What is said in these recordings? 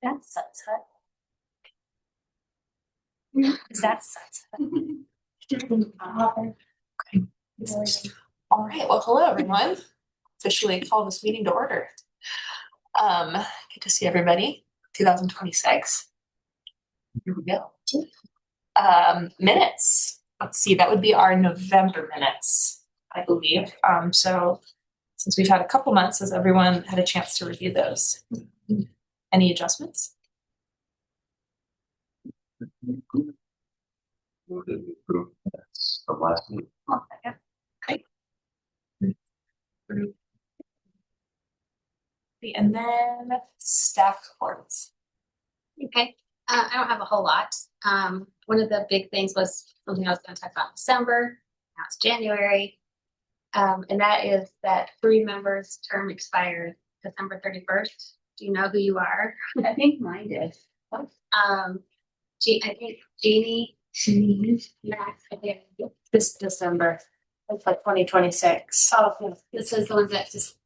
That's sunset. Is that sunset? Okay. All right. Well, hello, everyone. Officially call this meeting to order. Good to see everybody. 2026. Here we go. Minutes. Let's see. That would be our November minutes, I believe. So since we've had a couple months, has everyone had a chance to review those? Any adjustments? Move that we approve minutes from last meeting. Okay. And then staff reports. Okay. I don't have a whole lot. One of the big things was something I was going to talk about in December. Now it's January. And that is that 3 members' term expired December 31st. Do you know who you are? I think mine did. I think Jeannie, Max, I think This December. It's like 2026. Oh, this is the ones that just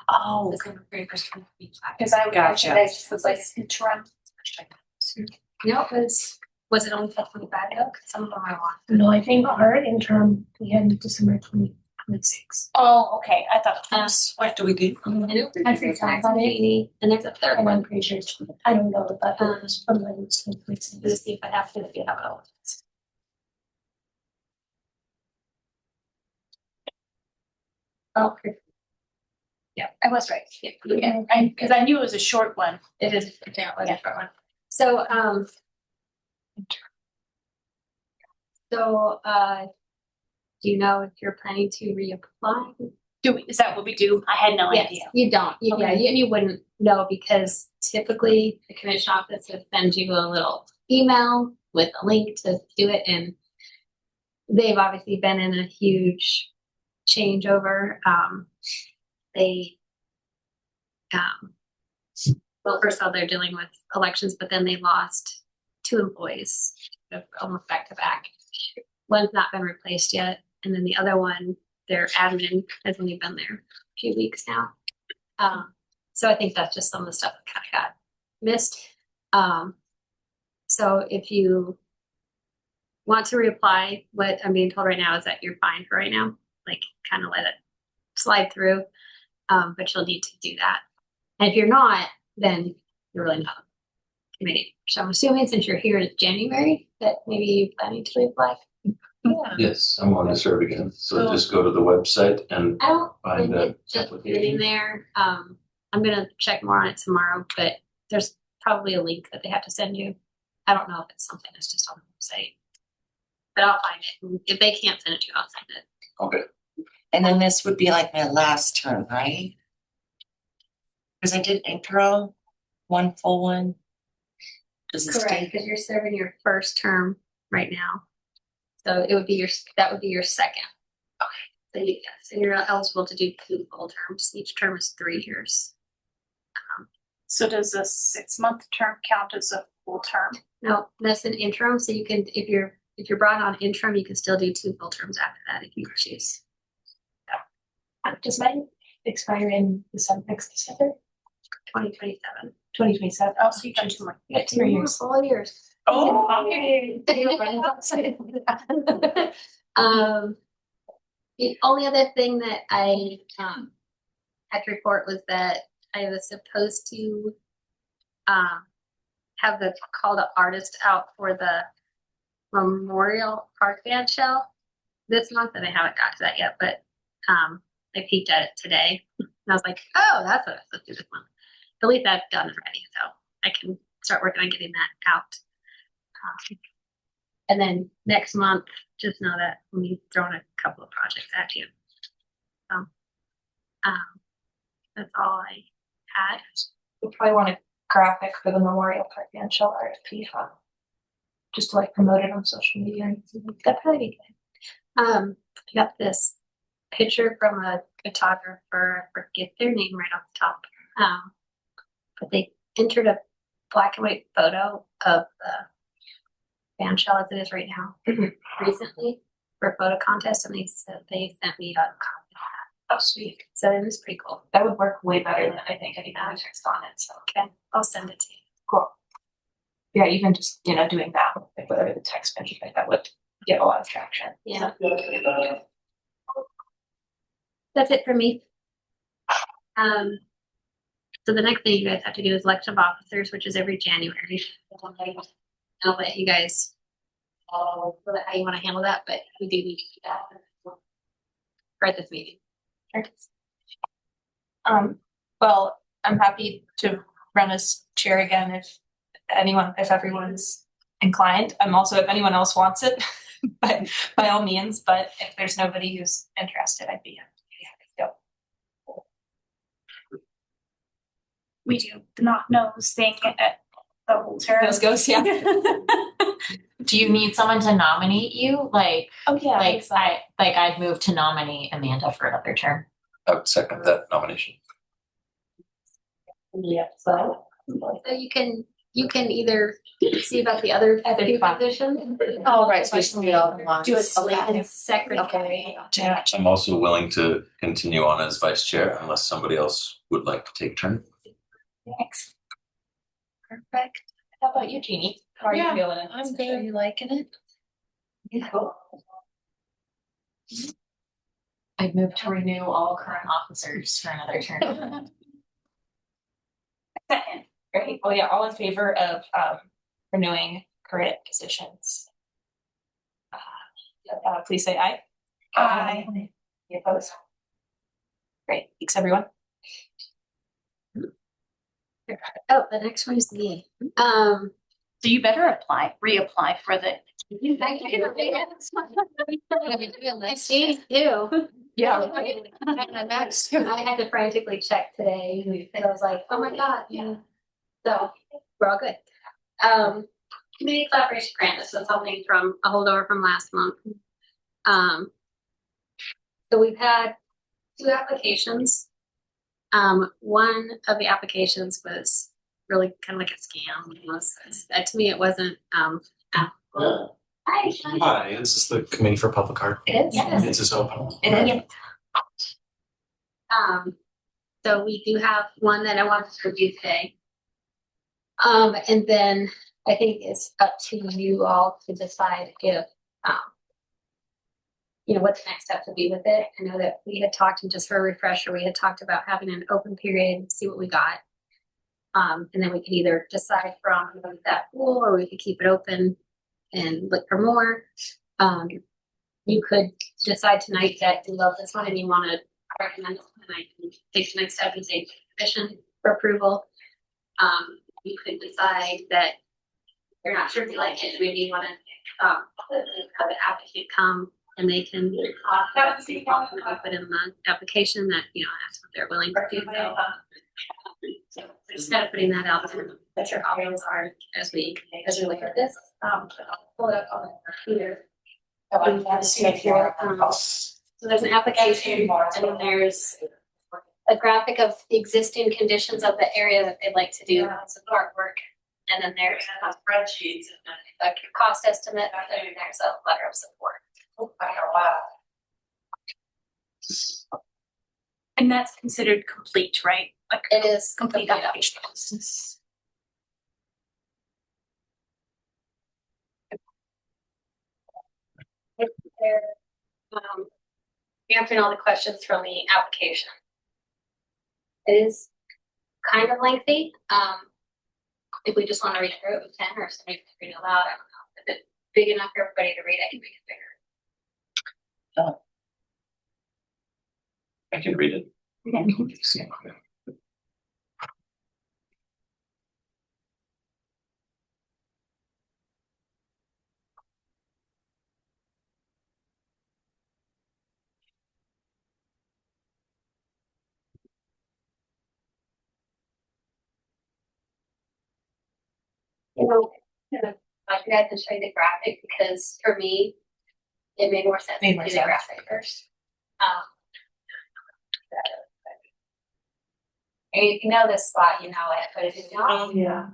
Oh, December 31st. because I Gotcha. was like interim. No, was it only till 25 though? 'Cause some of them are long. No, I think our interim we had December 2026. Oh, okay. I thought. What do we do? I forgot Max about and it. Jeannie, and there's a third And I'm one. pretty sure I don't know about it was from the 2026. To see if I have to, if you have it all. Okay. Yeah. I was right. Yeah. Because I knew it was a short one. It is, yeah, it was a short one. So, do you know if you're planning to reapply? Is that what we do? I had no Yes, idea. you don't. Yeah, Okay. you wouldn't know because typically the commission office would send you a little email with a link to do it, and they've obviously been in a huge changeover. Well, first of all, they're dealing with elections, but then they lost 2 employees almost back to back. One's not been replaced yet, and then the other one, their admin has only been there a few weeks now. So I think that's just some of the stuff that kind of got missed. So if you want to reapply, what I'm being told right now is that you're fine for right now, like kind of let it slide through, but you'll need to do that. And if you're not, then you're really not committee. So I'm assuming since you're here in January that maybe you're planning to reapply. Yeah. Yes, I'm on to serve again. So just go to the website and I don't find think the it's just application. sitting there. I'm gonna check more on it tomorrow, but there's probably a link that they have to send you. I don't know if it's something that's just on the website, but I'll find it. If they can't send it to you, I'll send it. Okay. And then this would be like my last term, right? Because I did interim, one full one. Does it Correct, stay? because you're serving your first term right now. So it would be that would be your second. Okay. So you're eligible to do 2 full terms. Each term is 3 years. So does a 6-month term count as a full term? No, that's an interim. So you can, if you're brought on interim, you can still do 2 full terms after that if you choose. Does mine expire in next December? 2027. 2027. Oh, so you got 2 more. Yeah, 2 years. Full years. Oh, The only other thing that I had to report was that I was supposed to have the call to artist out for the Memorial Park Band show this month, and I haven't got to that yet, but I peeked at it today and I was like, oh, that's what I'm supposed to do this month. At least I've done it already, so I can start working on getting that out. And then next month, just know that we've thrown a couple of projects at you. So that's all I had. we probably want a graphic for the Memorial Park Band Show RFP fund. Just to like promote it on social media. That'd probably be good. I got this picture from a photographer. I forget their name right off the top. But they entered a black and white photo of the band shell as it is right now recently for a photo contest, and they sent me a copy of that. Oh, sweet. So it was pretty cool. That would work way better than I think any text on it. So Okay, I'll send it to you. Cool. Yeah, even just, doing that, like whatever the text message, like that would get a lot of traction. Yeah. That's it for me. So the next thing you guys have to do is election of officers, which is every January. I'll let you guys how you want to handle that, but we do need to do that for this meeting. Well, I'm happy to run as chair again if everyone's inclined. I'm also, if anyone else wants it, but by all means, but if there's nobody who's interested, I'd be happy to go. We do the knock nose thing at the whole term. Those goes, yeah. Do you need someone to nominate you? Like, Oh, yeah. I'd move to nominate Amanda for another term. I would second that nomination. Yeah, so. So you can either see about the other two positions. Oh, right, so we should do it all at once. Do it slowly. And secretary. I'm also willing to continue on as vice chair unless somebody else would like to take turn. Thanks. Perfect. How about you, Jeannie? How are you feeling? I'm good. Are you liking it? Yeah, cool. I'd move to renew all current officers for another term. Second. Great. Well, yeah, all in favor of renewing current positions. Please say aye. Aye. Any opposed? Great. Thanks, everyone. Oh, the next one is me. So you better reapply for the. I see too. Yeah. I had to frantically check today and I was like, oh my God. Yeah. So we're all good. Community collaboration grant, this was something from a holdover from last month. So we've had 2 applications. One of the applications was really kind of like a scam. To me, it wasn't, Hi, this is the Committee for Public Art. It is. Yes. It's just open. It is. So we do have one that I want to review today. And then I think it's up to you all to decide if, what the next step would be with it. I know that we had talked, and just for a refresher, we had talked about having an open period, see what we got. And then we could either decide from that pool, or we could keep it open and look for more. You could decide tonight that you love this one and you want to recommend it, and I can take the next step and say permission for approval. You could decide that you're not sure if you like it, maybe you want to have the applicant come and they can put in the application that ask what they're willing to do. So just kind of putting that out there, what your options are as we look at this. I'll pull it up on the computer. So there's an application, and then there's a graphic of the existing conditions of the area that they'd like to do some artwork. And then there's spreadsheets, a cost estimate, and then there's a letter of support. And that's considered complete, right? Like It is complete complete application. They're answering all the questions from the application. It is kind of lengthy. If we just want to read through it, we can, or if somebody can read it aloud. I don't know. If it's big enough for everybody to read, I can make it bigger. I can read it. I forgot to show you the graphic because for me, it made more sense to do the graphic first. And if you know this spot, you know it, but if you don't, Yeah.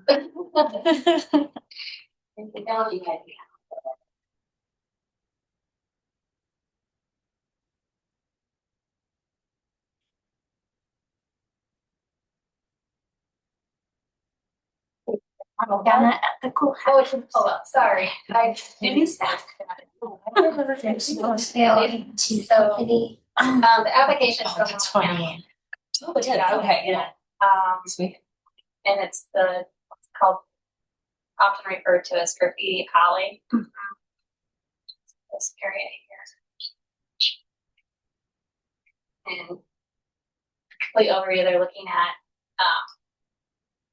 if you don't, you can't. Down that ethical. Oh, it's, oh, sorry, I Maybe that. So, The application. Oh, that's funny. Oh, it did, Yeah, okay. yeah. Sweet. And it's called, often referred to as graffiti alley. This area here. And completely over here, they're looking at,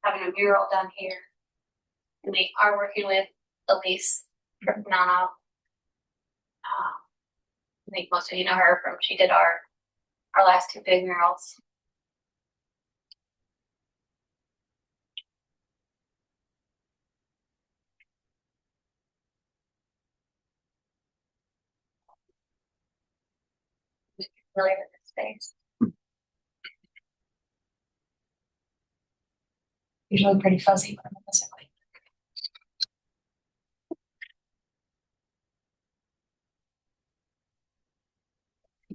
having a mural done here. And they are working with Elise Nano. I think most of you know her from, she did our last two big murals. Familiar with this space. Usually pretty fuzzy when I'm in this way.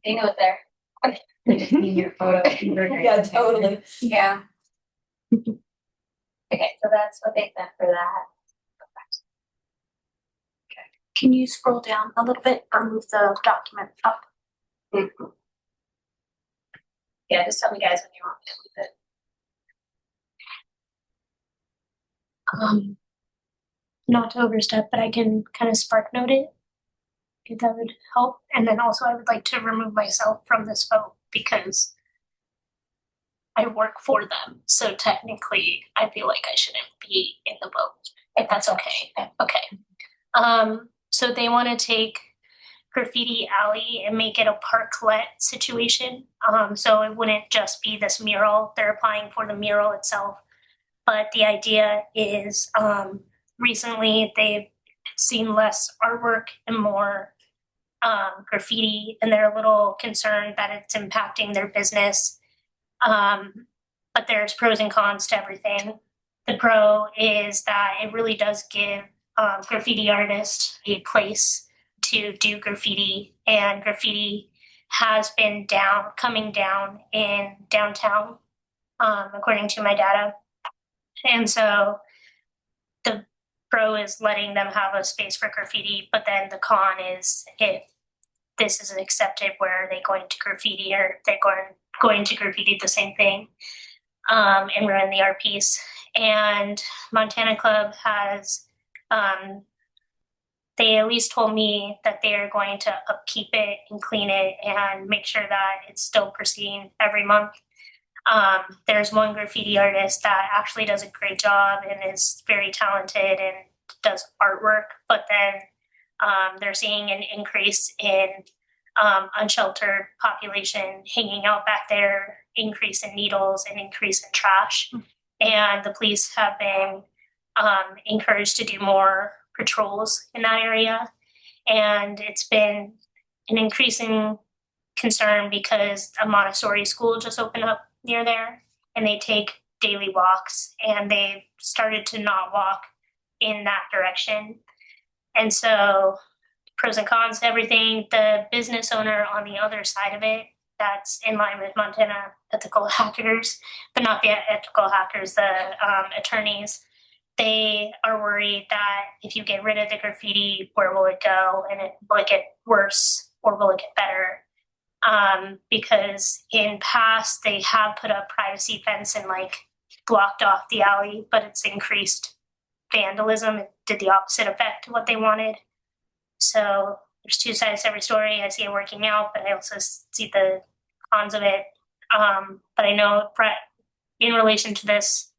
They know it there. They just need your photo. Yeah, totally. Yeah. Okay, so that's what they sent for that. Can you scroll down a little bit or move the document up? Yeah, just tell me guys when you want me to move it. Not to overstep, but I can kind of spark note it. If that would help. And then also I would like to remove myself from this vote because I work for them. So technically I feel like I shouldn't be in the vote. If that's okay. Okay. So they want to take Graffiti Alley and make it a parklet situation. So it wouldn't just be this mural. They're applying for the mural itself. But the idea is recently they've seen less artwork and more graffiti, and they're a little concerned that it's impacting their business. But there's pros and cons to everything. The pro is that it really does give graffiti artists a place to do graffiti, and graffiti has been coming down in downtown, according to my data. And so the pro is letting them have a space for graffiti, but then the con is if this is accepted, where are they going to graffiti, or they're going to graffiti the same thing and ruin the art piece. And Montana Club has, they at least told me that they are going to upkeep it and clean it and make sure that it's still pristine every month. There's one graffiti artist that actually does a great job and is very talented and does artwork, but then they're seeing an increase in unsheltered population hanging out back there, increase in needles, and increase in trash. And the police have been encouraged to do more patrols in that area. And it's been an increasing concern because a Montessori school just opened up near there, and they take daily walks, and they've started to not walk in that direction. And so pros and cons to everything. The business owner on the other side of it, that's in line with Montana ethical hackers, but not the ethical hackers, the attorneys. They are worried that if you get rid of the graffiti, where will it go? And will it get worse or will it get better? Because in past they have put up privacy fence and like blocked off the alley, but it's increased vandalism. It did the opposite effect of what they wanted. So there's two sides to every story. I see it working out, but I also see the cons of it. But I know in relation to this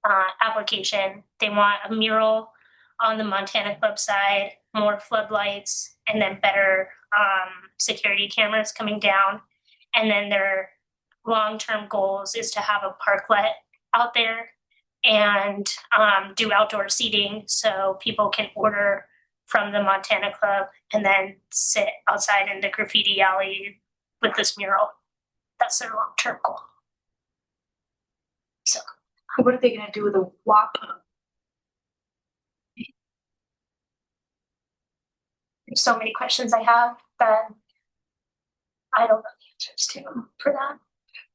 application, they want a mural on the Montana Club side, more floodlights, and then better security cameras coming down. And then their long-term goals is to have a parklet out there and do outdoor seating so people can order from the Montana Club and then sit outside in the graffiti alley with this mural. That's their long-term goal. So What are they gonna do with a WAP? there's so many questions I have that I don't know the answers to for that.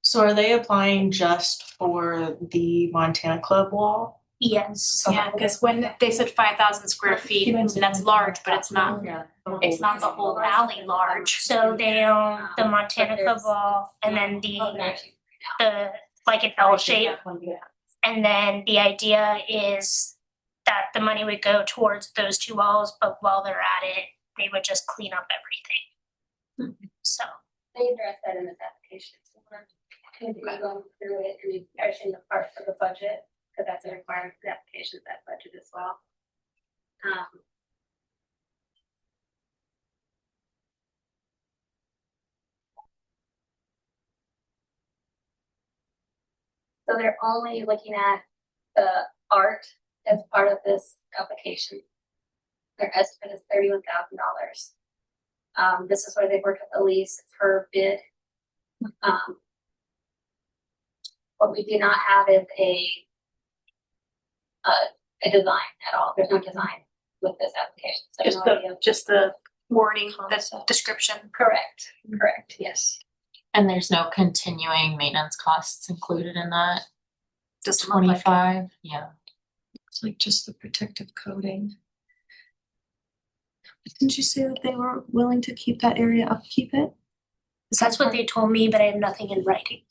So are they applying just for the Montana Club wall? Yes. Yeah, because when they said 5,000 square feet, that's large, but it's not. It's not the whole alley large, so they own the Montana Cabal and then the like an L shape. And then the idea is that the money would go towards those two walls, but while they're at it, they would just clean up everything. So They address that in this application, so we're going to be going through it and actually the part of the budget, because that's a requirement for the application, that budget as well. So they're only looking at the art as part of this application. Their estimate is $31,000. This is where they work at the lease per bid. What we do not have is a design at all. There's no design with this application. So Just no idea. just the wording, the description. Correct. Yes. And there's no continuing maintenance costs included in that? Doesn't look like it. 25, yeah. It's like just the protective coating. Didn't you say that they were willing to keep that area up, keep it? that's what they told me, but I have nothing in writing.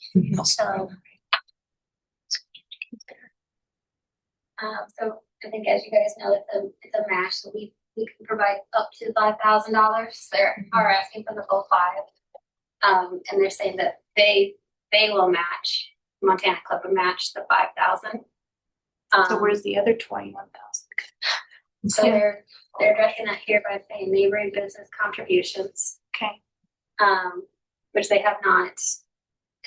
So So I think, as you guys know, it's a match. So we can provide up to $5,000. They are asking for the full five, and they're saying that they will match. Montana Club will match the 5,000. So where's the other 21,000? So they're addressing that here by saying neighboring business contributions, Okay. which they have not.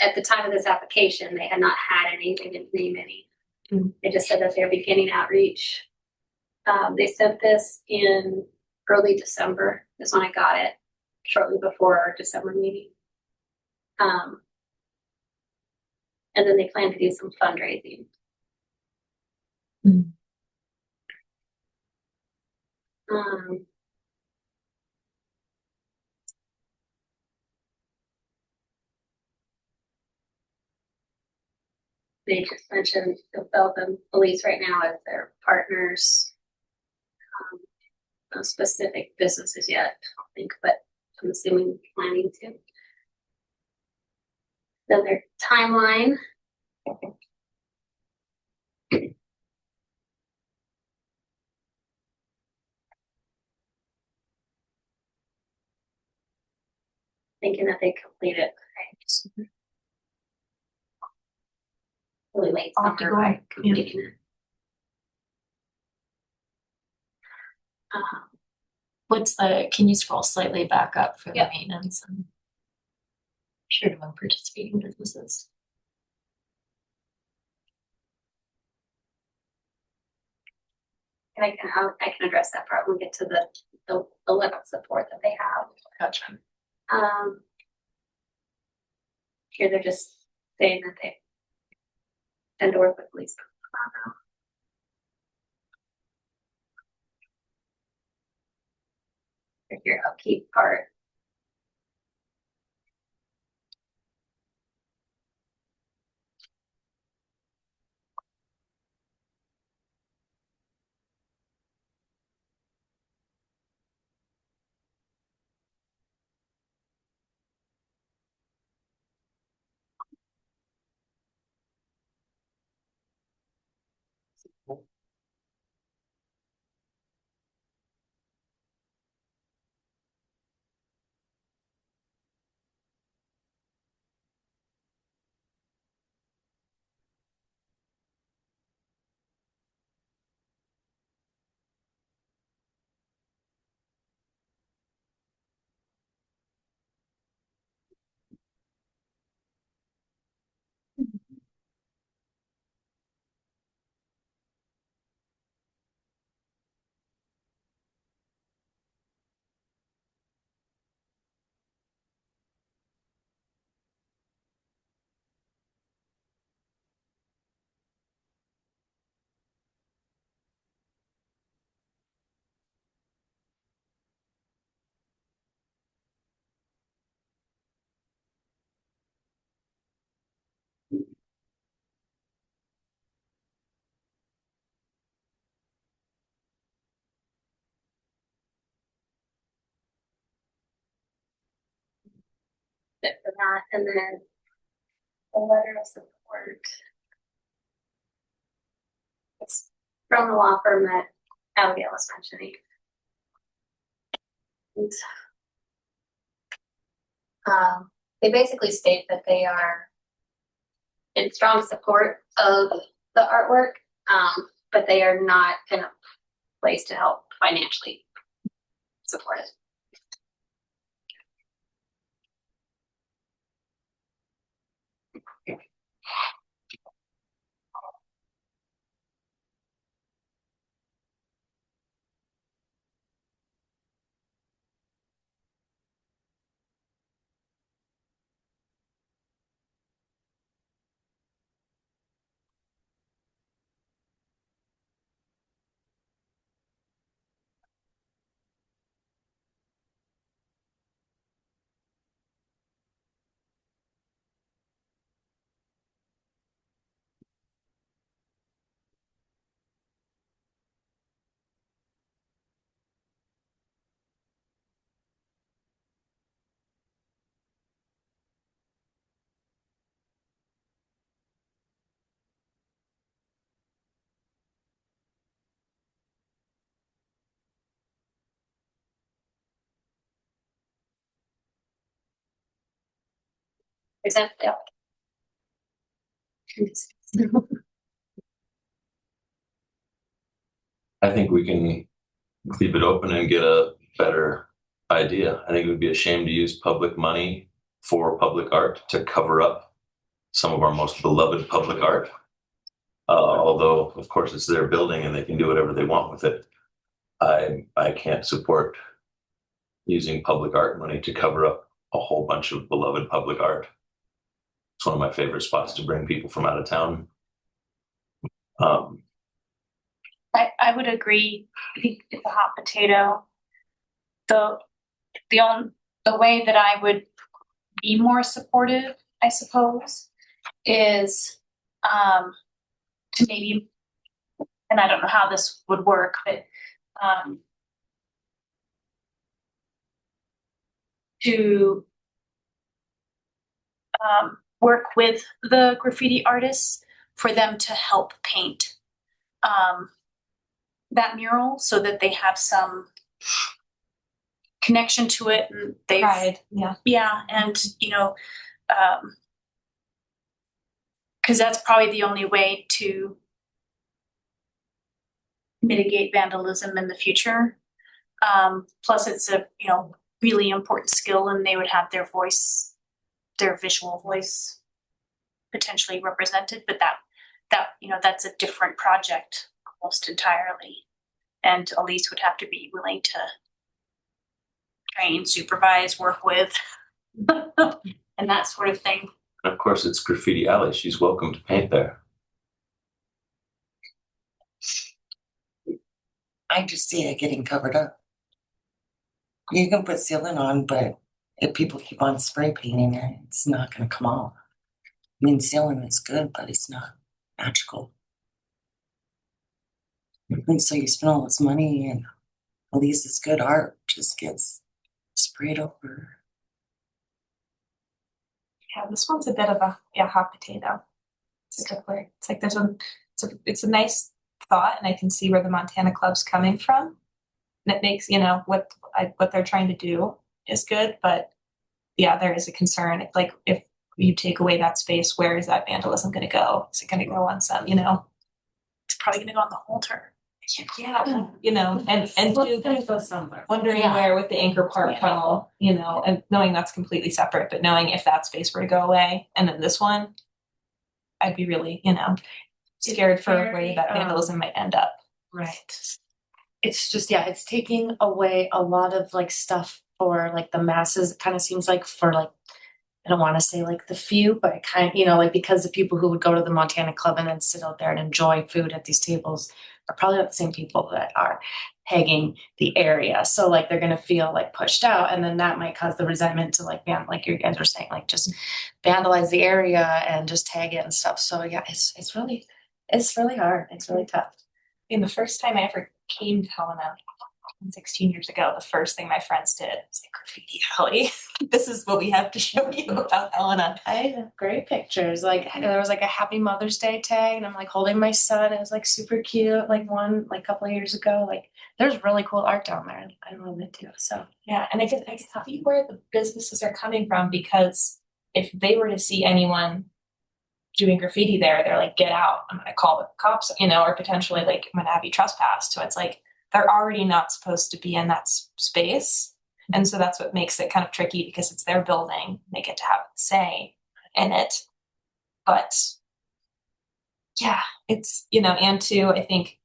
At the time of this application, they had not had any. They didn't name any. They just said that they're beginning outreach. They sent this in early December. Is when I got it, shortly before our December meeting. And then they plan to do some fundraising. They just mentioned themselves and police right now as their partners. No specific businesses yet, I don't think, but I'm assuming planning to. Then their timeline. Thinking that they complete it really late Off to summer go, by yeah. completing it. Can you scroll slightly back up for the Yep. maintenance and sure to participating businesses? And I can address that part when we get to the level of support that they have. Gotcha. Here they're just saying that they tend to work with police. Your upkeep part. it for that, and then a letter of support. It's from the law firm that Abigail was mentioning. And, they basically state that they are in strong support of the artwork, but they are not in a place to help financially support it. Present the I think we can leave it open and get a better idea. I think it would be a shame to use public money for public art to cover up some of our most beloved public art. Although, of course, it's their building and they can do whatever they want with it. I can't support using public art money to cover up a whole bunch of beloved public art. It's one of my favorite spots to bring people from out of town. I would agree. I think it's a hot potato. The way that I would be more supportive, I suppose, is to maybe, and I don't know how this would work, but to work with the graffiti artists for them to help paint that mural so that they have some connection to it and they've Pride, yeah. and because that's probably the only way to mitigate vandalism in the future. Plus it's a really important skill and they would have their voice, their visual voice potentially represented, but that's a different project almost entirely. And Elise would have to be willing to train, supervise, work with, and that sort of thing. And of course, it's Graffiti Alley. She's welcome to paint there. I just see it getting covered up. You can put sealant on, but if people keep on spray painting it, it's not going to come off. I mean, sealant is good, but it's not magical. And so you spend all this money and all this good art just gets sprayed over. Yeah, this one's a bit of a hot potato. It's a good word. It's like it's a nice thought, and I can see where the Montana Club's coming from. And it makes what they're trying to do is good, but yeah, there is a concern. Like if you take away that space, where is that vandalism going to go? Is it going to go on some? It's probably going to go on the Holter. Yeah, and go somewhere. wondering where with the Anchor Park tunnel, and knowing that's completely separate, but knowing if that space were to go away, and then this one, I'd be really, scared for where that vandalism might end up. Right. It's just, it's taking away a lot of like stuff for like the masses. It kind of seems like for like, I don't want to say like the few, but it kind of, like because the people who would go to the Montana Club and then sit out there and enjoy food at these tables are probably not the same people that are pegging the area. So like they're going to feel like pushed out, and then that might cause the resentment to like you guys were saying, like just vandalize the area and just tag it and stuff. So yeah, it's really hard. It's really tough. And the first time I ever came to Helena, 16 years ago, the first thing my friends did was like graffiti alley. This is what we have to show you about Helena. I have great pictures. Like there was like a Happy Mother's Day tag, and I'm like holding my son. It was like super cute. Like one like a couple of years ago. Like there's really cool art down there. I love it too. So Yeah, and I see where the businesses are coming from, because if they were to see anyone doing graffiti there, they're like, get out. I'm gonna call the cops, or potentially like I'm gonna have you trespassed. So it's like they're already not supposed to be in that space. And so that's what makes it kind of tricky, because it's their building. They get to have a say in it. But yeah, it's, and two, I think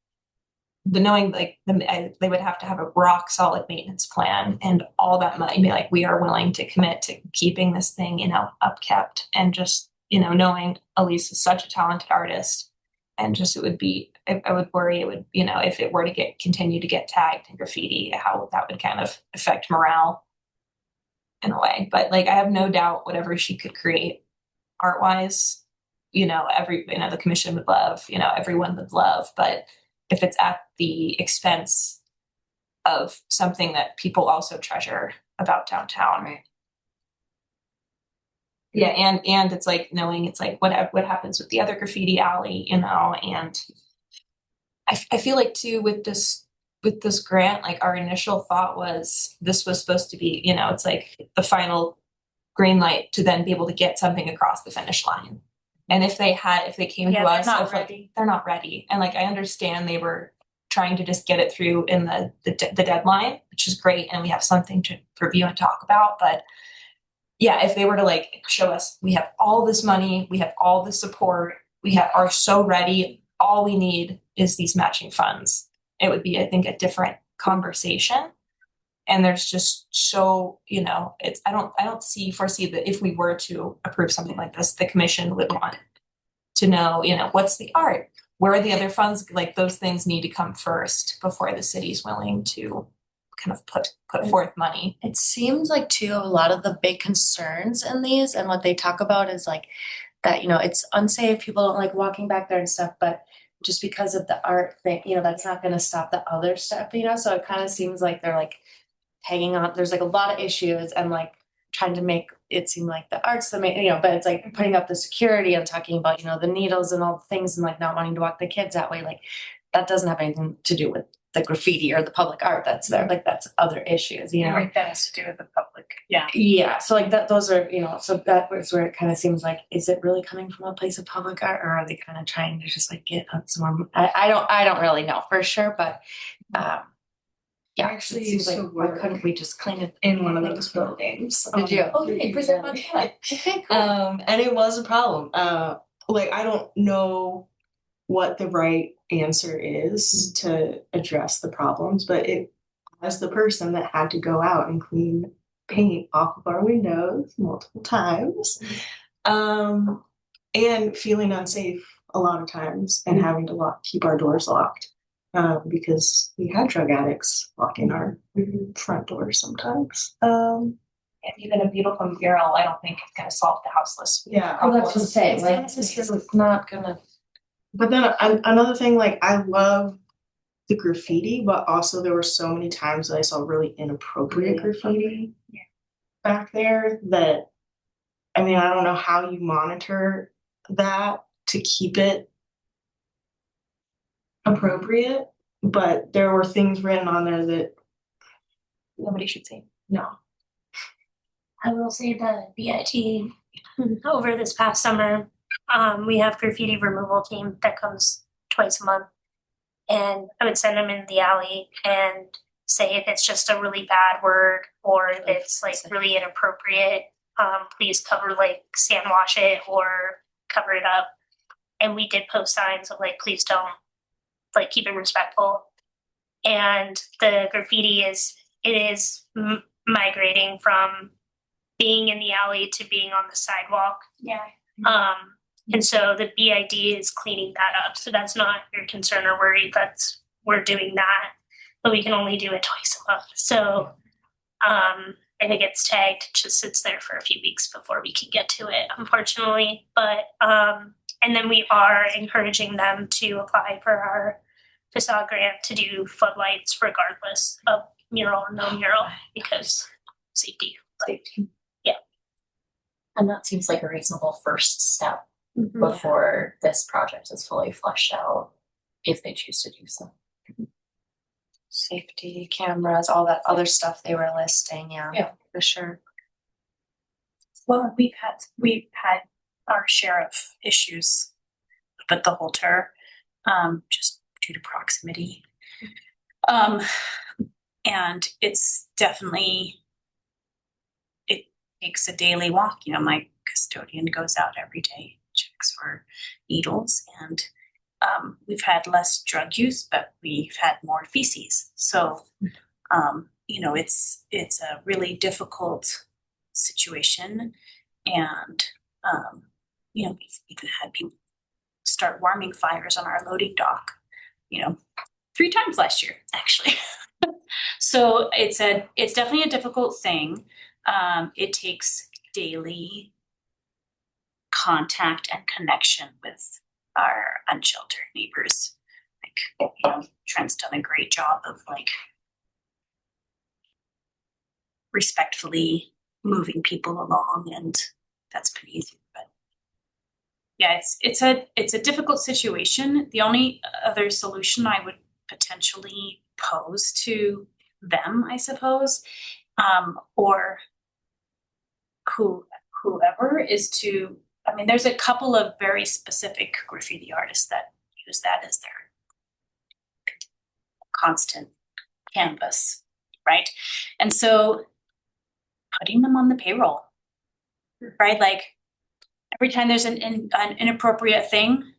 the knowing like they would have to have a rock solid maintenance plan and all that money, be like, we are willing to commit to keeping this thing, upkept, and just, knowing Elise is such a talented artist, and just it would be, I would worry it would, if it were to continue to get tagged in graffiti, how that would kind of affect morale in a way. But like, I have no doubt whatever she could create art wise, the commission would love, everyone would love. But if it's at the expense of something that people also treasure about downtown. Right. Yeah, and it's like knowing it's like what happens with the other graffiti alley, and I feel like too with this grant, like our initial thought was this was supposed to be, it's like the final green light to then be able to get something across the finish line. And if they came to us, they're not of, like, ready. they're not ready. And like I understand they were trying to just get it through in the deadline, which is great, and we have something to review and talk about. But yeah, if they were to like show us, we have all this money, we have all the support, are so ready, all we need is these matching funds, it would be, I think, a different conversation. And there's just so, it's I don't foresee that if we were to approve something like this, the commission would want to know, what's the art, where are the other funds, like those things need to come first before the city's willing to kind of put forth money. it seems like too a lot of the big concerns in these and what they talk about is like that, it's unsafe, people don't like walking back there and stuff, but just because of the art thing, that's not going to stop the other stuff, so it kind of seems like they're like hanging on. There's like a lot of issues and like trying to make it seem like the art's the main, but it's like putting up the security and talking about, the needles and all the things and like not wanting to walk the kids that way. Like that doesn't have anything to do with the graffiti or the public art that's there. Like that's other issues, Right, that has to do with the public. Yeah. Yeah. So like that, those are, so that was where it kind of seems like, is it really coming from a place of public art, or are they kind of trying to just like get some more? I don't really know for sure, but, yeah, Actually it seems used to like, why work couldn't we just clean it? in one of those buildings. Did you? Okay, present Montana. Okay, cool. And it was a problem. Like I don't know what the right answer is to address the problems, but it was the person that had to go out and clean paint off of our windows multiple times. And feeling unsafe a lot of times and having to keep our doors locked. Because we had drug addicts locking our front doors sometimes. And even a beautiful mural, I don't think it's going to solve the houseless. Yeah. Oh, that's what I'm saying. Like, It's not gonna. But then another thing, like I love the graffiti, but also there were so many times that I saw really inappropriate graffiti back there that, I mean, I don't know how you monitor that to keep it appropriate, but there were things written on there that Nobody should see. no. I will say the BIT over this past summer, we have graffiti removal team that comes twice a month, and I would send them in the alley and say if it's just a really bad word or if it's like really inappropriate, please sand wash it or cover it up. And we did post signs of like, please don't, like keep it respectful. And the graffiti is migrating from being in the alley to being on the sidewalk. Yeah. And so the BID is cleaning that up. So that's not your concern or worry. We're doing that, but we can only do it twice a month. So if it gets tagged, it just sits there for a few weeks before we can get to it, unfortunately. But and then we are encouraging them to apply for our facade grant to do floodlights regardless of mural or no mural because safety. And that seems like a reasonable first step Mhm. before this project is fully fleshed out, if they choose to do so. Safety cameras, all that other stuff they were listing, yeah, for sure. Well, we've had our share of issues with the Holter, just due to proximity. And it's definitely, it takes a daily walk. You know, my custodian goes out every day, checks for needles, and we've had less drug use, but we've had more feces. So, you know, it's a really difficult situation, and you know, we've even had people start warming fires on our loading dock, you know, 3 times last year, actually. So it's definitely a difficult thing. It takes daily contact and connection with our unsheltered neighbors. Like, you know, Trent's done a great job of like respectfully moving people along, and that's been easy. But yeah, it's a difficult situation. The only other solution I would potentially pose to them, I suppose, or whoever, is to, I mean, there's a couple of very specific graffiti artists that use that as their constant canvas, right? And so putting them on the payroll, right? Like every time there's an inappropriate thing,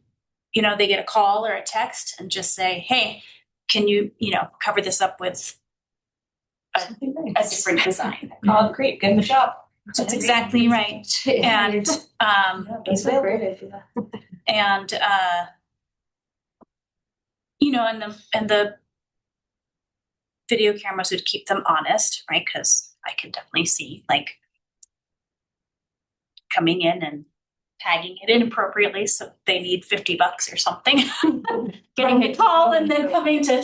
you know, they get a call or a text and just say, hey, can you, you know, cover this up with a different design? Oh, great, good job. That's exactly right. And That's a great idea. and you know, and the video cameras would keep them honest, right? Because I can definitely see like coming in and tagging it inappropriately, so they need $50 or something. Getting a call and then coming to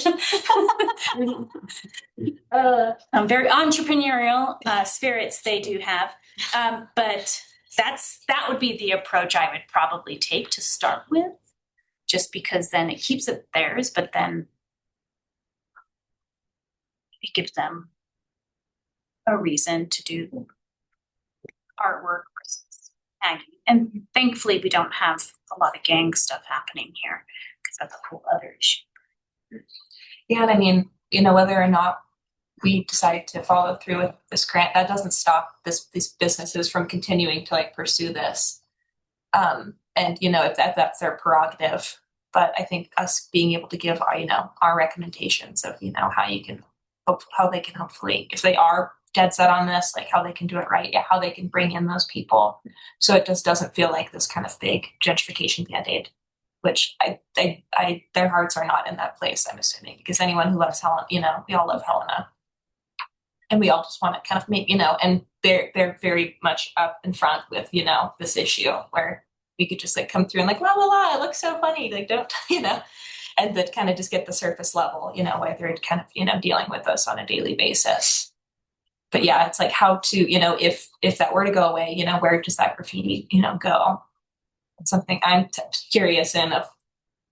very entrepreneurial spirits they do have. But that would be the approach I would probably take to start with, just because then it keeps it theirs, but then it gives them a reason to do artwork versus tagging. And thankfully we don't have a lot of gang stuff happening here, because that's a whole other issue. Yeah, and I mean, you know, whether or not we decide to follow through with this grant, that doesn't stop these businesses from continuing to like pursue this. And you know, if that's their prerogative. But I think us being able to give our, you know, our recommendations of, you know, how they can hopefully, if they are dead set on this, like how they can do it right, how they can bring in those people, so it just doesn't feel like this kind of big gentrification band-aid, which their hearts are not in that place, I'm assuming, because anyone who loves Helena, you know, we all love Helena, and we all just want to kind of make, you know, and they're very much up in front with, you know, this issue where we could just like come through and like la la la, it looks so funny, like don't, you know, and that kind of just get the surface level, you know, where they're kind of, you know, dealing with us on a daily basis. But yeah, it's like how to, you know, if that were to go away, you know, where does that graffiti, you know, go? It's something I'm curious in.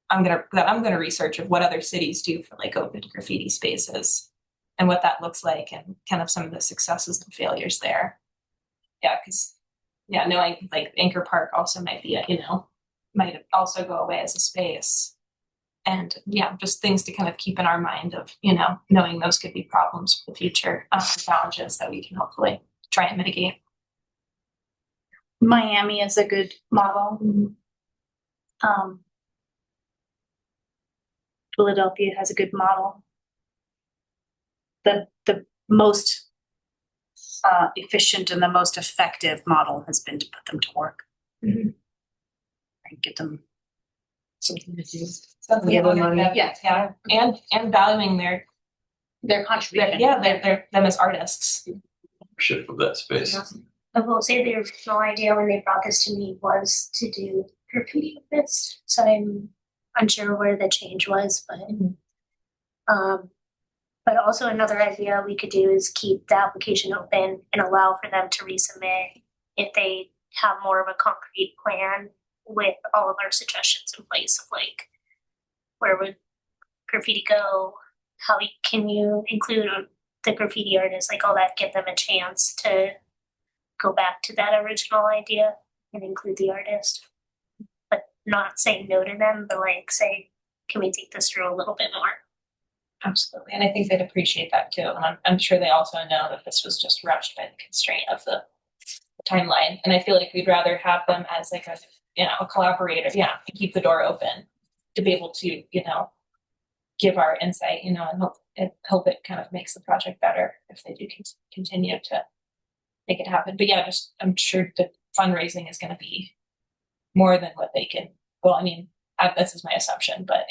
I'm gonna research of what other cities do for like open graffiti spaces and what that looks like, and kind of some of the successes and failures there. Yeah, because yeah, knowing like Anchor Park also might be might also go away as a space. And yeah, just things to kind of keep in our mind of, you know, knowing those could be problems for the future, challenges that we can hopefully try and mitigate. Miami is a good model. Philadelphia has a good model. The most efficient and the most effective model has been to put them to work. And get them Something to do. Yeah. And valuing their contribution. them as artists. Ownership of that space. I will say the original idea when they brought this to me was to do graffiti with this, so I'm unsure where the change was, but But also another idea we could do is keep the application open and allow for them to resubmit if they have more of a concrete plan with all of our suggestions in place of like, where would graffiti go? Can you include the graffiti artists, like all that, give them a chance to go back to that original idea and include the artist, but not say no to them, but like say, can we take this through a little bit more? Absolutely, and I think they'd appreciate that too. And I'm sure they also know that this was just rushed by the constraint of the timeline. And I feel like we'd rather have them as like a collaborator, to keep the door open, to be able to, give our insight, and hope it kind of makes the project better if they do continue to make it happen. But yeah, just I'm sure the fundraising is going to be more than what they can. Well, I mean, this is my assumption, but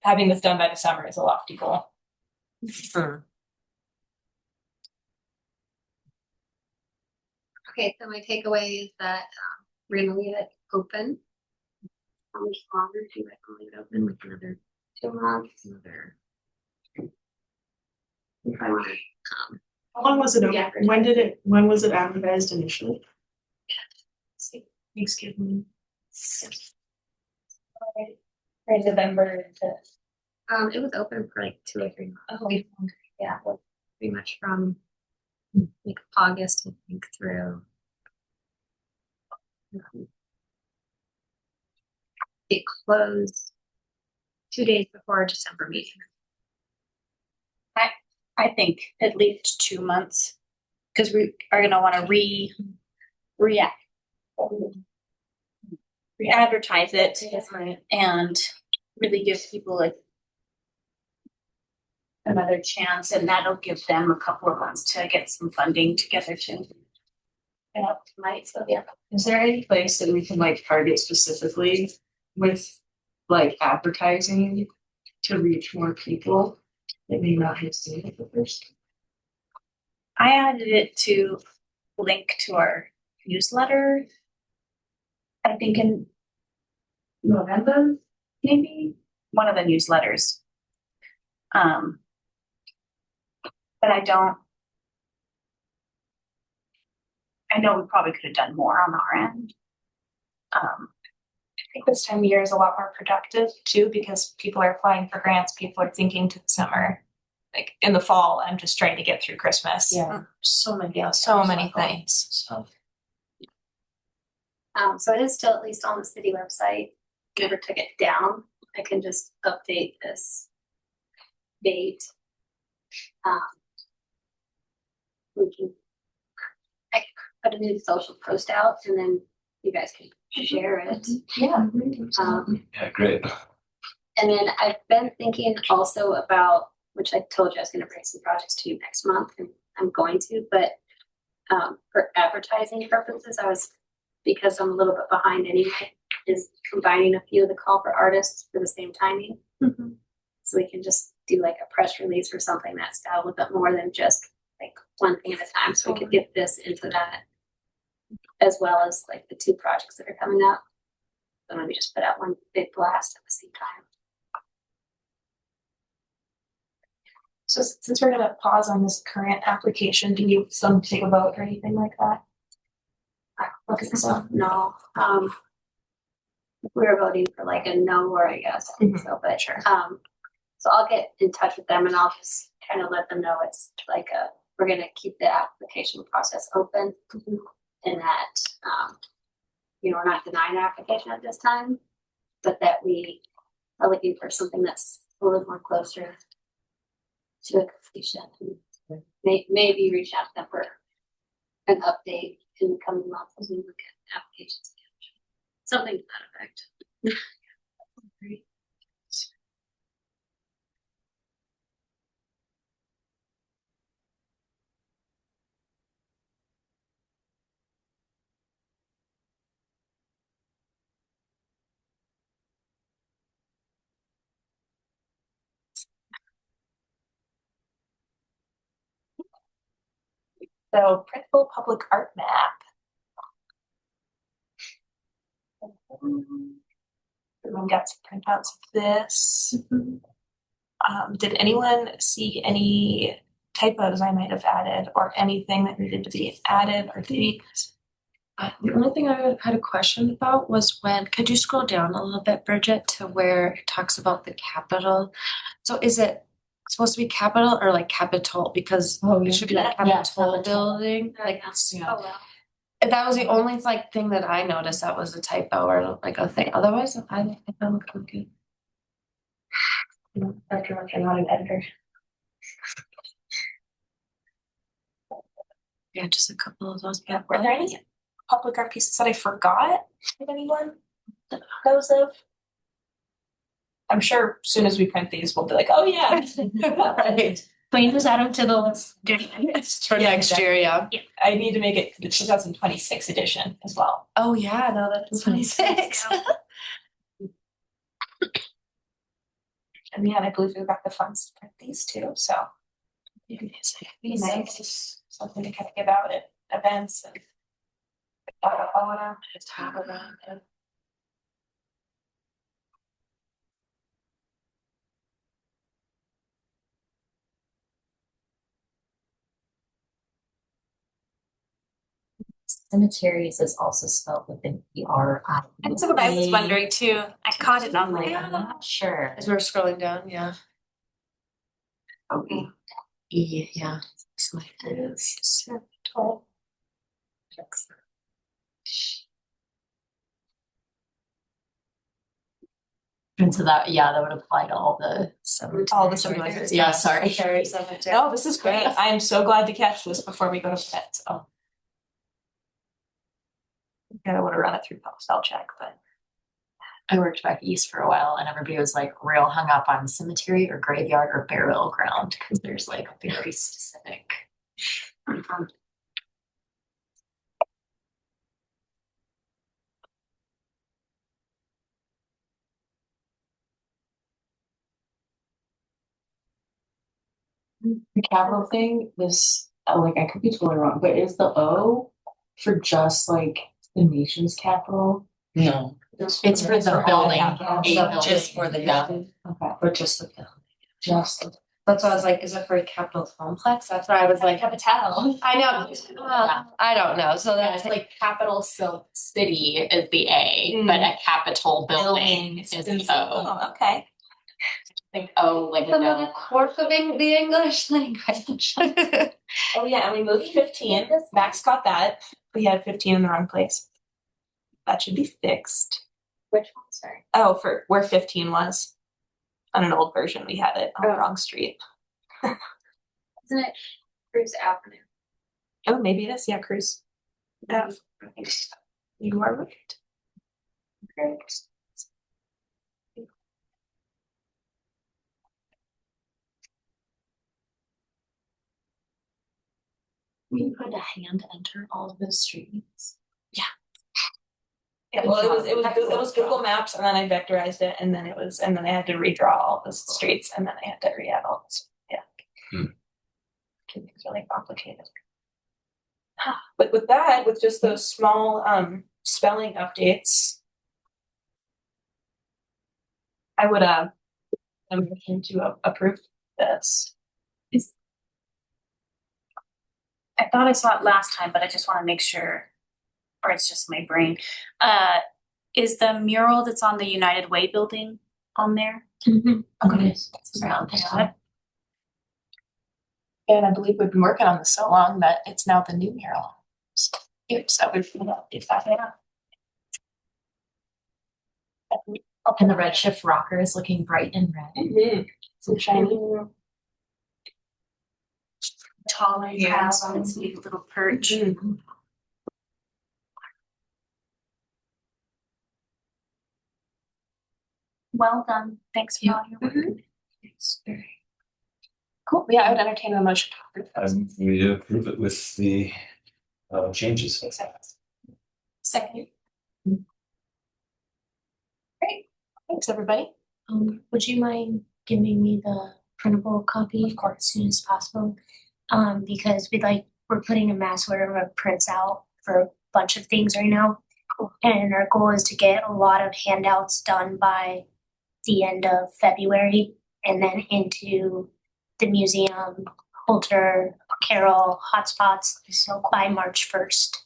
having this done by the summer is a lofty goal. Okay, so my takeaway is that we're gonna leave it open. How much longer do you like to leave it open? Like another 2 months, another. If I want to, How long was it open? Yeah. When was it advertised initially? Thanksgiving. Right, November to it was open for like 2 or 3 months. oh, Yeah, well, pretty much from like August, I think, through. It closed 2 days before our December meeting. I think at least 2 months, because we are gonna wanna re-advertise it and really give people another chance, and that'll give them a couple of months to get some funding together too. Is there any place that we can like target specifically with like advertising to reach more people that may not have seen it at first? I added it to link to our newsletter, I think in November, maybe one of the newsletters. But I know we probably could have done more on our end. I think this time of year is a lot more productive too, because people are applying for grants, people are thinking to the summer. Like in the fall, I'm just trying to get through Christmas. Yeah. So many things. So it is still at least on the city website. Never took it down. I can just update this date. I can put a new social post out and then you guys can share it. Yeah. Yeah, great. And then I've been thinking also about, which I told you I was going to bring some projects to you next month, and I'm going to, but for advertising purposes, because I'm a little bit behind anyway, is combining a few of the call for artists for the same timing. Mm-hmm. So we can just do like a press release or something that's a little bit more than just like one thing at a time. So we could get this into that, as well as like the 2 projects that are coming up. So maybe just put out one big blast at the same time. So since we're gonna pause on this current application, do you take a vote or anything like that? No. We were voting for like a no or a yes, I think so, but Sure. So I'll get in touch with them and I'll just kind of let them know it's like we're gonna keep the application process open, and that we're not denying an application at this time, but that we are looking for something that's a little more closer to a completion. And maybe reach out to them for an update in the coming months as we look at applications. Something to that effect. So printable public art map. Everyone got some printouts of this. Did anyone see any typos I might have added or anything that needed to be added or tweaked? The only thing I had a question about was could you scroll down a little bit, Bridget, to where it talks about the capital? So is it supposed to be capital or like capital? Because it should be like capital building. Like Oh, well. that was the only like thing that I noticed that was a typo or like a thing. Otherwise, I found it good. After much, I'm not an editor. Yeah, just a couple of those. Yeah. Were there any public art pieces that I forgot? Did anyone knows of? I'm sure as soon as we print these, we'll be like, oh yeah. Right. Wait, just add them to the list. For next year, yeah. I need to make it the 2026 edition as well. Oh yeah, now that it's 26. And yeah, I believe we've got the funds to print these too, so it'd be nice. Something to kind of give out at events and all around. It's hard around it. Cemeteries is also spelled with an ER. That's what I was wondering too. I caught it on Like, my. I'm not sure. As we're scrolling down, yeah. Okay. Yeah. So it is. And so that, yeah, that would apply to all the cemeteries. All the cemeteries. Yeah, sorry. No, this is great. I am so glad to catch this before we go to bed, so. I would have run it through post, I'll check, but. I worked back east for a while and everybody was like real hung up on cemetery or graveyard or burial ground because there's like very specific. The capital thing, this, like, I could be totally wrong, but is the O for just like the nation's capital? No, It's for the building. just for the building. Okay, Or just the building. just, That's why I was like, is it for a capital complex? That's why I was like, Capital. I know. I don't know. So Yeah, that's it's like capital city is the A, but a capital building is the O. Oh, okay. I think O like some of no. the quirk of the English language. Oh yeah, and we moved 15. Max got that. We had 15 in the wrong place. That should be fixed. Which one? Sorry. Oh, for where 15 was. On an old version, we had it on the wrong street. Isn't it Cruise Avenue? Oh, maybe it is. Yeah, Cruz. Yeah. You are right. Great. We had to hand enter all of those streets. Yeah, well, it was Google Maps, and then I vectorized it, and then I had to redraw all the streets, and then I had to re-add all this. Yeah. It's really complicated. But with that, with just those small spelling updates, I would motion to approve this. I thought I saw it last time, but I just want to make sure, or it's just my brain. Is the mural that's on the United Way building on there? Okay. Around there. And I believe we've been working on this so long that it's now the new mural. So we've updated that. And the redshift rocker is looking bright and red. So shiny. Taller house on its neat little perch. Well done. Thanks for all your work. It's very Cool. Yeah, I would entertain a motion to approve those. We approve it with the changes. Second. Great. Thanks, everybody. Would you mind giving me the printable copy Of course. as soon as possible? Because we're putting a mass order of prints out for a bunch of things right now. And our goal is to get a lot of handouts done by the end of February and then into the museum, Holter, Carroll, hotspots by March 1st.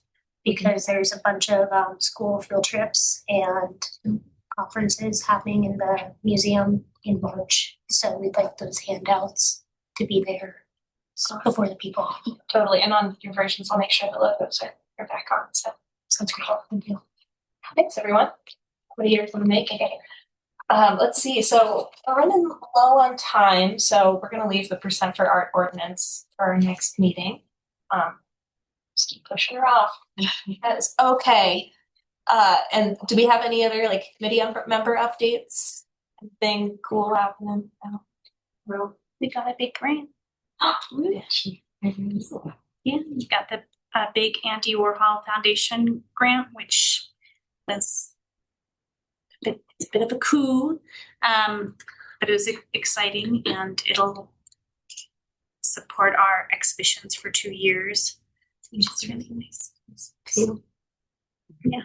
Because there's a bunch of school field trips and conferences happening in the museum in March. So we'd like those handouts to be there before the people. Totally. And on your versions, I'll make sure the logos are back on. So sounds great. Thank you. Thanks, everyone. What are you going to make? Okay. Let's see. So we're running low on time, so we're going to leave the percent for art ordinance for our next meeting. Just keep pushing her off. Yes. Okay. And do we have any other like committee member updates? Anything cool happening? We got a big grant. Yeah, we got the big Andy Warhol Foundation grant, which was it's a bit of a coup, but it was exciting, and it'll support our exhibitions for 2 years, which is really nice. Yeah.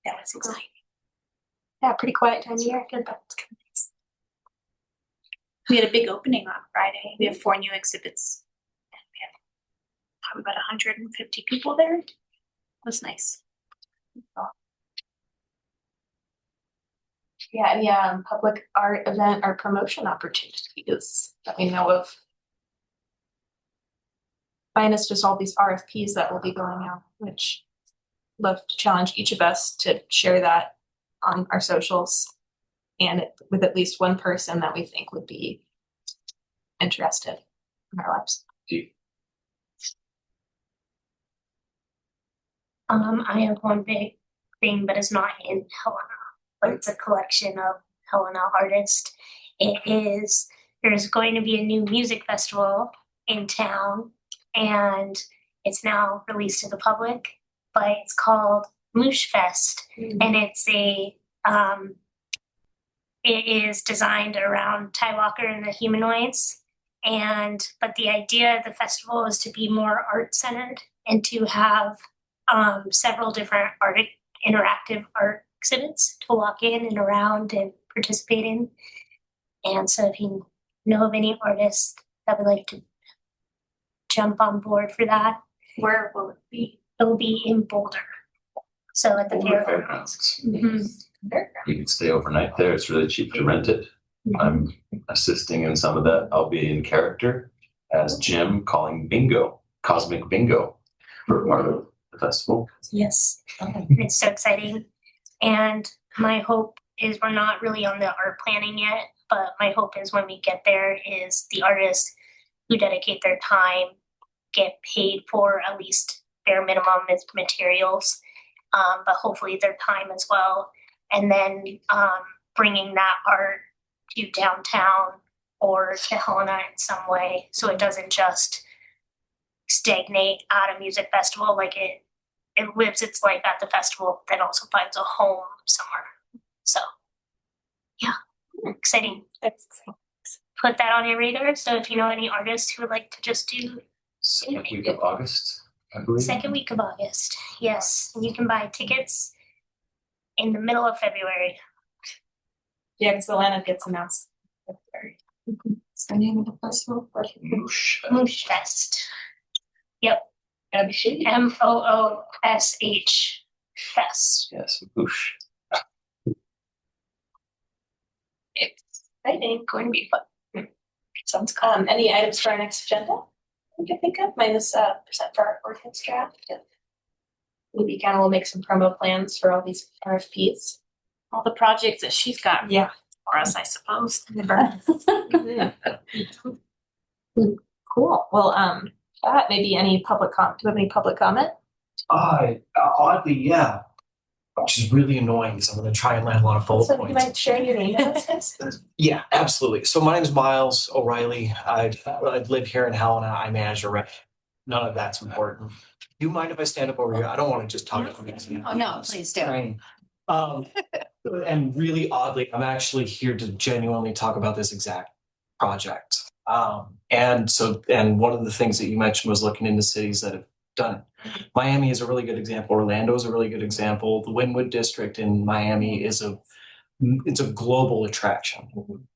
That was exciting. Yeah, pretty quiet time of year. Good, but it's kind of nice. We had a big opening on Friday. We have 4 new exhibits, and we have probably about 150 people there. It was nice. Yeah, any public art event or promotion opportunities that we know of? Minus just all these RFPs that will be going out, which love to challenge each of us to share that on our socials and with at least one person that we think would be interested in our lives. I have one big thing, but it's not in Helena, but it's a collection of Helena artists. There's going to be a new music festival in town, and it's now released to the public, but it's called Moosh Fest, and it is designed around Ty Walker and the Humanoids, but the idea of the festival is to be more art centered and to have several different interactive art exhibits to walk in and around and participate in. And so if you know of any artists that would like to jump on board for that, where will it be? It will be in Boulder. So at the Fairgrounds. Mm-hmm. You can stay overnight there. It's really cheap to rent it. Mm-hmm. I'm assisting in some of that. I'll be in character as Jim calling bingo, cosmic bingo, for part of the festival. Yes, it's so exciting. And my hope is we're not really on the art planning yet, but my hope is when we get there is the artists who dedicate their time get paid for at least bare minimum as materials, but hopefully their time as well. And then bringing that art to downtown or to Helena in some way, so it doesn't just stagnate at a music festival. Like it lives its life at the festival, then also finds a home somewhere. So yeah, exciting. Put that on your radar. So if you know any artists who would like to just do Second week of August, I believe. second week of August, yes, and you can buy tickets in the middle of February. Yeah, because the lineup gets announced. What's the name of the festival? Moosh Fest. Yep. MOOSH Fest. Yes, whoosh. Exciting, going to be fun. Sounds calm. Any items for our next agenda we can think of, minus percent for our ordinance draft? Maybe kind of will make some promo plans for all these RFPs. All the projects that she's got for us, I suppose. Cool. Well, maybe any public comment. Do you have any public comment? Oddly, yeah. Which is really annoying because I'm going to try and land a lot of bullet So points. you might share your name with us? Yeah, absolutely. So my name is Miles O'Reilly. I live here in Helena. I manage a rep. None of that's important. Do you mind if I stand up over here? I don't want to just talk. Oh, no, please do. And really oddly, I'm actually here to genuinely talk about this exact project. And one of the things that you mentioned was looking into cities that have done it. Miami is a really good example. Orlando is a really good example. The Wynwood district in Miami is a it's a global attraction.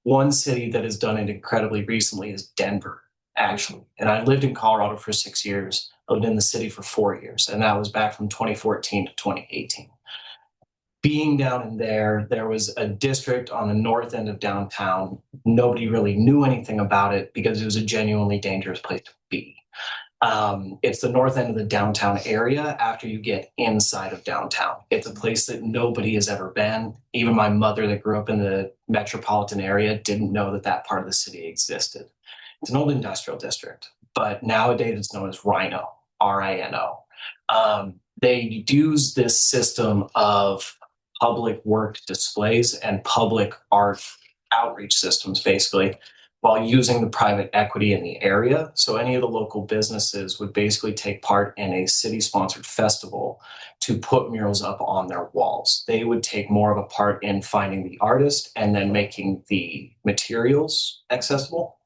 One city that has done it incredibly recently is Denver, actually. And I lived in Colorado for 6 years. I lived in the city for 4 years, and that was back from 2014 to 2018. Being down in there was a district on the north end of downtown. Nobody really knew anything about it because it was a genuinely dangerous place to be. It's the north end of the downtown area after you get inside of downtown. It's a place that nobody has ever been. Even my mother that grew up in the metropolitan area didn't know that that part of the city existed. It's an old industrial district, but nowadays it's known as Rhino, R-I-N-O. They use this system of public work displays and public art outreach systems, basically, while using the private equity in the area. So any of the local businesses would basically take part in a city-sponsored festival to put murals up on their walls. They would take more of a part in finding the artist and then making the materials accessible.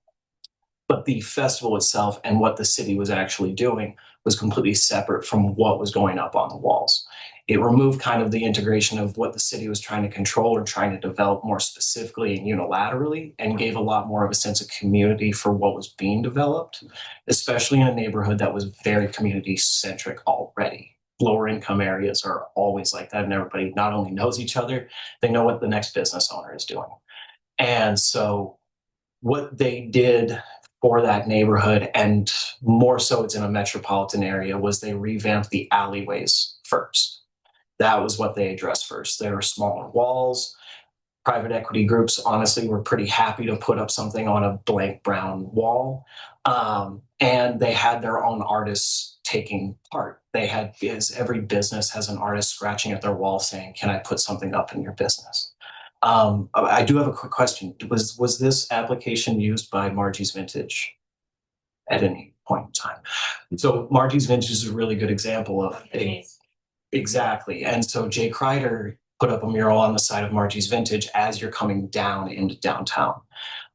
But the festival itself and what the city was actually doing was completely separate from what was going up on the walls. It removed kind of the integration of what the city was trying to control or trying to develop more specifically and unilaterally, and gave a lot more of a sense of community for what was being developed, especially in a neighborhood that was very community centric already. Lower income areas are always like that, and everybody not only knows each other, they know what the next business owner is doing. And so what they did for that neighborhood, and more so it's in a metropolitan area, was they revamped the alleyways first. That was what they addressed first. There were smaller walls. Private equity groups, honestly, were pretty happy to put up something on a blank brown wall. And they had their own artists taking part. They had, as every business has an artist scratching at their wall saying, "Can I put something up in your business?" I do have a quick question. Was this application used by Margie's Vintage at any point in time? So Margie's Vintage is a really good example of exactly. And so Jay Kreider put up a mural on the side of Margie's Vintage as you're coming down into downtown.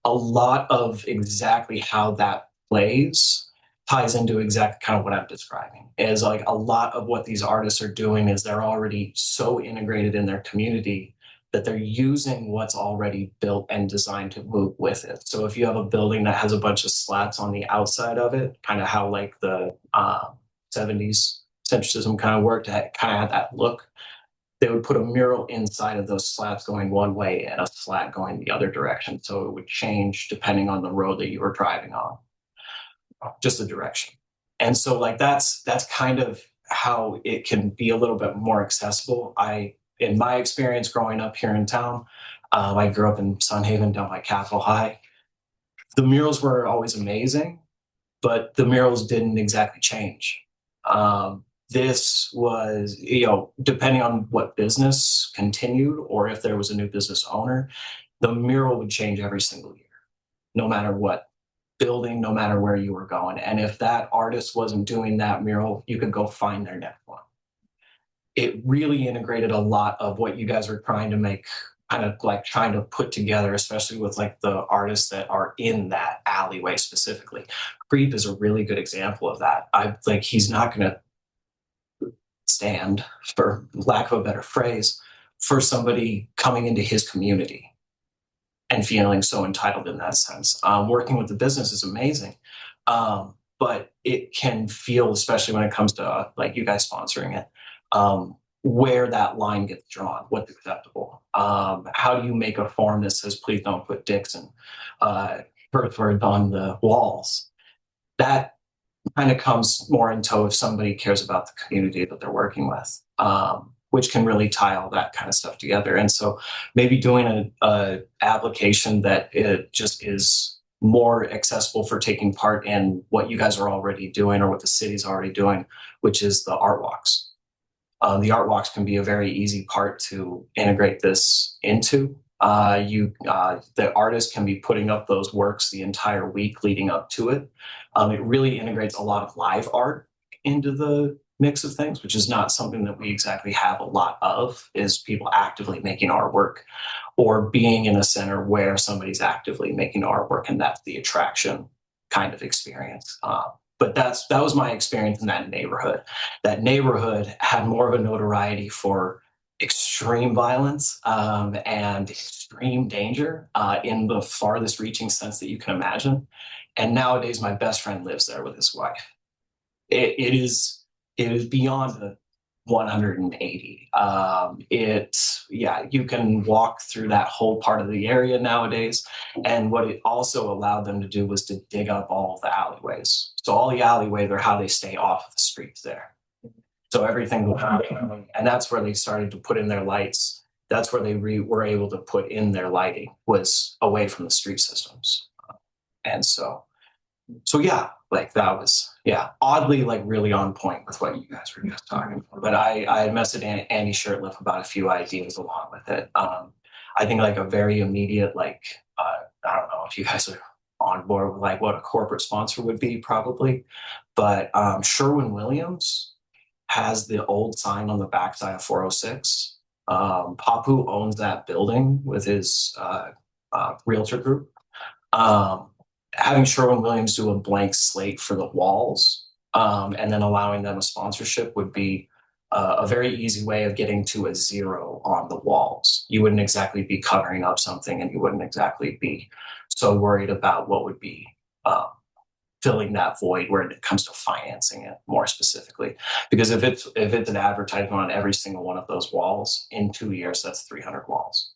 A lot of exactly how that plays ties into exactly kind of what I'm describing. Is like a lot of what these artists are doing is they're already so integrated in their community that they're using what's already built and designed to move with it. So if you have a building that has a bunch of slats on the outside of it, kind of how like the 70s centricism kind of worked, it kind of had that look. They would put a mural inside of those slats going one way and a slat going the other direction. So it would change depending on the road that you were driving on, just the direction. And so like that's kind of how it can be a little bit more accessible. In my experience growing up here in town, I grew up in Sunhaven down by Capitol High. The murals were always amazing, but the murals didn't exactly change. This was, depending on what business continued or if there was a new business owner, the mural would change every single year, no matter what building, no matter where you were going. And if that artist wasn't doing that mural, you could go find their next one. It really integrated a lot of what you guys were trying to make, kind of like trying to put together, especially with like the artists that are in that alleyway specifically. Creep is a really good example of that. He's not going to stand, for lack of a better phrase, for somebody coming into his community and feeling so entitled in that sense. Working with the business is amazing. But it can feel, especially when it comes to like you guys sponsoring it, where that line gets drawn, what's acceptable. How do you make a form that says, "Please don't put dicks and birth words on the walls"? That kind of comes more in tow if somebody cares about the community that they're working with, which can really tie all that kind of stuff together. And so maybe doing a application that it just is more accessible for taking part in what you guys are already doing or what the city's already doing, which is the art walks. The art walks can be a very easy part to integrate this into. The artist can be putting up those works the entire week leading up to it. It really integrates a lot of live art into the mix of things, which is not something that we exactly have a lot of, is people actively making artwork or being in a center where somebody's actively making artwork, and that's the attraction kind of experience. But that was my experience in that neighborhood. That neighborhood had more of a notoriety for extreme violence and extreme danger in the farthest reaching sense that you can imagine. And nowadays, my best friend lives there with his wife. It is beyond the 180. You can walk through that whole part of the area nowadays. And what it also allowed them to do was to dig up all of the alleyways. So all the alleyways are how they stay off of the streets there. So everything will happen, and that's where they started to put in their lights. That's where they were able to put in their lighting, was away from the street systems. And so yeah, like that was, oddly like really on point with what you guys were just talking about. But I had messaged Andy Shirtliff about a few ideas along with it. I think like a very immediate, like, I don't know if you guys are on board with like what a corporate sponsor would be probably, but Sherwin-Williams has the old sign on the backside of 406. Papu owns that building with his realtor group. Having Sherwin-Williams do a blank slate for the walls and then allowing them a sponsorship would be a very easy way of getting to a zero on the walls. You wouldn't exactly be covering up something, and you wouldn't exactly be so worried about what would be filling that void when it comes to financing it more specifically. Because if it's an advertisement on every single one of those walls, in 2 years, that's 300 walls.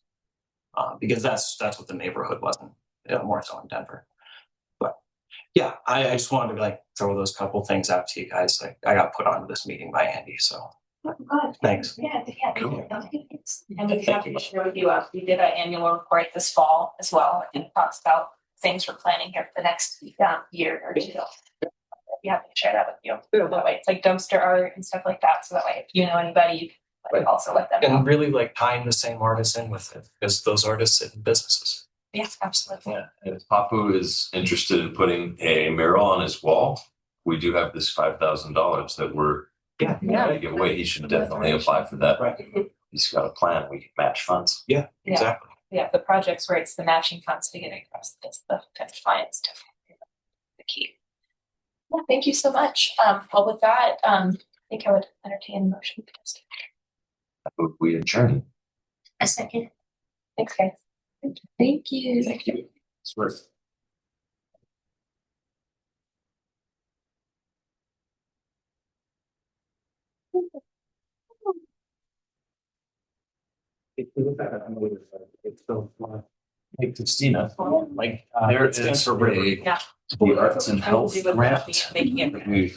Because that's what the neighborhood was more so in Denver. But yeah, I just wanted to like throw those couple things out to you guys. Like, I got put onto this meeting by Andy, so thanks. Cool. And we'd be happy to share with you, we did an annual report this fall as well, and it talks about things we're planning here for the next year or two. I'd be happy to share that with you. That way it's like dumpster art and stuff like that, so that way if you know anybody, you can like also let them know. And really like tying the same artists in with it, because those artists sit in businesses. Yeah, absolutely. Yeah, and if Papu is interested in putting a mural on his wall, we do have this $5,000 that we're gonna give away. He should definitely apply for that. Right. He's got a plan. We can match funds. Yeah, exactly. Yeah, the projects where it's the matching funds to get across this, the type of clients definitely the key. Yeah, thank you so much. Well, with that, I think I would entertain a motion. We adjourn. A second. Thanks, guys. Thank you. Thank you. It's worth. Hey, Christina, like there is for a Yeah. the Arts and Health grant. Making it. We